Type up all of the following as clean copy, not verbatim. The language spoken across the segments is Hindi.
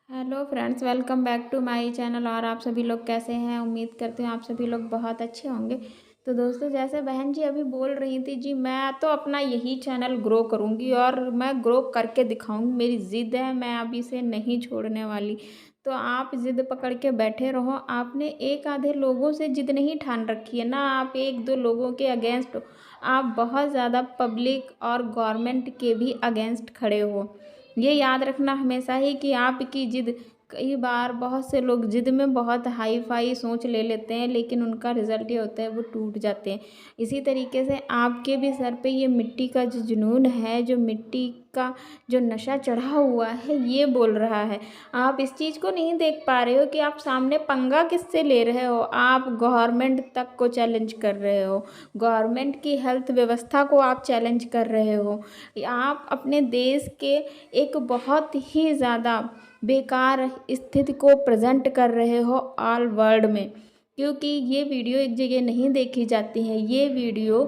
Hello friends, welcome back to my channel. और आप सभी लोग कैसे हैं? उम्मीद करते हैं आप सभी लोग बहुत अच्छे होंगे। तो दोस्तों, जैसे बहन जी अभी बोल रही थी जी, मैं तो अपना यही चैनल ग्रो करूंगी और मैं ग्रो करके दिखाऊंगी। मेरी ज़िद है, मैं अब इसे नहीं छोड़ने वाली। तो आप ज़िद पकड़ के बैठे रहो। आपने एक आधे लोगों से ज़िद नहीं ठान रखी है ना, आप एक दो लोगों के अगेंस्ट हो। आप बहुत ज़्यादा पब्लिक और गवर्नमेंट के भी अगेंस्ट खड़े हो। ये याद रखना हमेशा ही कि आपकी ज़िद, कई बार बहुत से लोग ज़िद में बहुत हाई फाई सोच ले लेते हैं, लेकिन उनका रिज़ल्ट ये होता है वो टूट जाते हैं। इसी तरीके से आपके भी सर पे ये मिट्टी का जो जुनून है, जो मिट्टी का जो नशा चढ़ा हुआ है, ये बोल रहा है। आप इस चीज़ को नहीं देख पा रहे हो कि आप सामने पंगा किससे ले रहे हो। आप गवर्नमेंट तक को चैलेंज कर रहे हो, गवर्नमेंट की हेल्थ व्यवस्था को आप चैलेंज कर रहे हो। आप अपने देश के एक बहुत ही ज़्यादा बेकार स्थिति को प्रेजेंट कर रहे हो ऑल वर्ल्ड में। क्योंकि ये वीडियो एक जगह नहीं देखी जाती है, ये वीडियो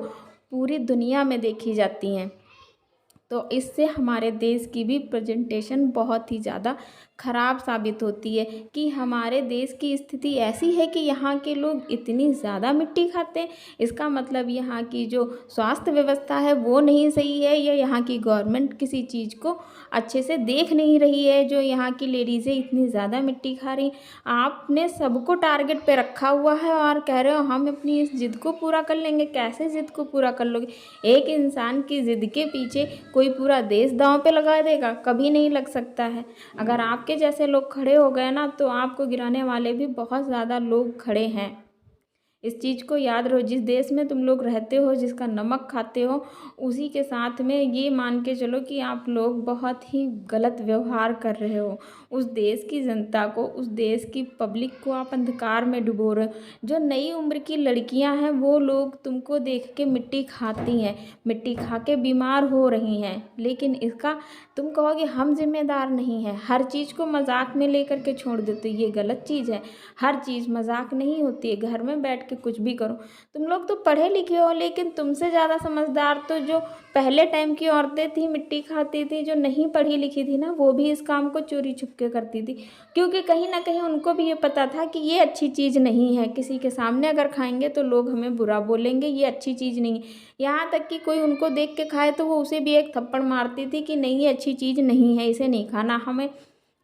पूरी दुनिया में देखी जाती हैं। तो इससे हमारे देश की भी प्रेजेंटेशन बहुत ही ज़्यादा ख़राब साबित होती है कि हमारे देश की स्थिति ऐसी है कि यहाँ के लोग इतनी ज़्यादा मिट्टी खाते हैं। इसका मतलब यहाँ की जो स्वास्थ्य व्यवस्था है वो नहीं सही है, या यहाँ की गवर्नमेंट किसी चीज़ को अच्छे से देख नहीं रही है, जो यहाँ की लेडीज़ें इतनी ज़्यादा मिट्टी खा रही। आपने सबको टारगेट पे रखा हुआ है और कह रहे हो हम अपनी इस ज़िद को पूरा कर लेंगे। कैसे ज़िद को पूरा कर लोगे? एक इंसान की ज़िद के पीछे कोई पूरा देश दांव पे लगा देगा? कभी नहीं लग सकता है। अगर आपके जैसे लोग खड़े हो गए ना, तो आपको गिराने वाले भी बहुत ज़्यादा लोग खड़े हैं। इस चीज़ को याद रहो, जिस देश में तुम लोग रहते हो, जिसका नमक खाते हो, उसी के साथ में ये मान के चलो कि आप लोग बहुत ही गलत व्यवहार कर रहे हो। उस देश की जनता को, उस देश की पब्लिक को आप अंधकार में डुबो रहे हो। जो नई उम्र की लड़कियां हैं वो लोग तुमको देख के मिट्टी खाती हैं, मिट्टी खा के बीमार हो रही हैं, लेकिन इसका तुम कहोगे हम जिम्मेदार नहीं हैं। हर चीज़ को मजाक में लेकर के छोड़ देते, ये गलत चीज़ है। हर चीज़ मजाक नहीं होती है। घर में बैठ के कुछ भी करो। तुम लोग तो पढ़े लिखे हो, लेकिन तुमसे ज़्यादा समझदार तो जो पहले टाइम की औरतें थी, मिट्टी खाती थी, जो नहीं पढ़ी लिखी थी ना, वो भी इस काम को चोरी छुपके करती थी। क्योंकि कहीं ना कहीं उनको भी ये पता था कि ये अच्छी चीज़ नहीं है। किसी के सामने अगर खाएंगे तो लोग हमें बुरा बोलेंगे, ये अच्छी चीज़ नहीं है। यहाँ तक कि कोई उनको देख के खाए तो वो उसे भी एक थप्पड़ मारती थी कि नहीं, ये अच्छी चीज़ नहीं है, इसे नहीं खाना। हमें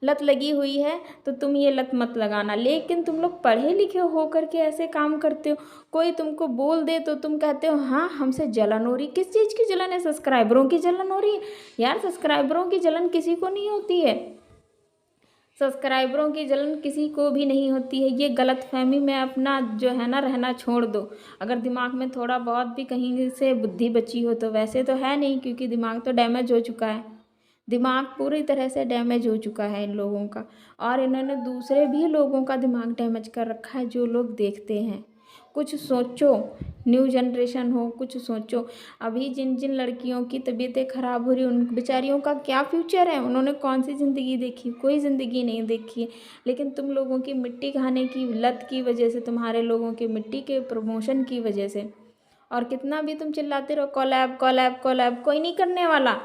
लत लगी हुई है तो तुम ये लत मत लगाना। लेकिन तुम लोग पढ़े लिखे हो करके ऐसे काम करते हो। कोई तुमको बोल दे तो तुम कहते हो हाँ हमसे जलन हो रही। किस चीज़ की जलन है? सब्सक्राइबरों की जलन हो रही है? यार, सब्सक्राइबरों की जलन किसी को नहीं होती है। सब्सक्राइबरों की जलन किसी को भी नहीं होती है। ये गलतफहमी में अपना जो है ना रहना छोड़ दो। अगर दिमाग में थोड़ा बहुत भी कहीं से बुद्धि बची हो तो, वैसे तो है नहीं, क्योंकि दिमाग तो डैमेज हो चुका है। दिमाग पूरी तरह से डैमेज हो चुका है इन लोगों का। और इन्होंने दूसरे भी लोगों का दिमाग डैमेज कर रखा है जो लोग देखते हैं। कुछ सोचो, न्यू जनरेशन हो, कुछ सोचो। अभी जिन जिन लड़कियों की तबीयतें ख़राब हो रही, उन बेचारियों का क्या फ्यूचर है? उन्होंने कौन सी ज़िंदगी देखी? कोई ज़िंदगी नहीं देखी है। लेकिन तुम लोगों की मिट्टी खाने की लत की वजह से, तुम्हारे लोगों के मिट्टी के प्रमोशन की वजह से, और कितना भी तुम चिल्लाते रहो कोलैब कोलैब कोलैब, कोई नहीं करने वाला।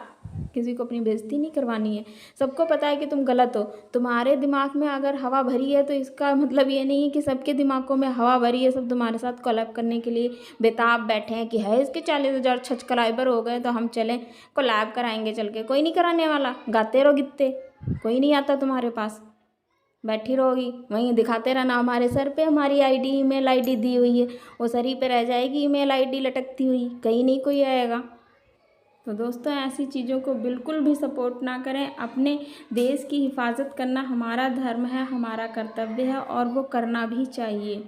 किसी को अपनी बेइज्जती नहीं करवानी है। सबको पता है कि तुम गलत हो। तुम्हारे दिमाग में अगर हवा भरी है तो इसका मतलब ये नहीं है कि सबके दिमागों में हवा भरी है, सब तुम्हारे साथ कोलैब करने के लिए बेताब बैठे हैं कि है इसके 40,000 सब्सक्राइबर हो गए तो हम चलें कोलैब कराएंगे चल के। कोई नहीं कराने वाला। गाते रहो गीते, कोई नहीं आता तुम्हारे पास। बैठी रहोगी वहीं दिखाते रहना। हमारे सर पे हमारी आईडी, ईमेल आईडी दी हुई है, वो सर ही पे रह जाएगी ईमेल आईडी लटकती हुई, कहीं नहीं कोई आएगा। तो दोस्तों, ऐसी चीज़ों को बिल्कुल भी सपोर्ट ना करें। अपने देश की हिफाजत करना हमारा धर्म है, हमारा कर्तव्य है, और वो करना भी चाहिए।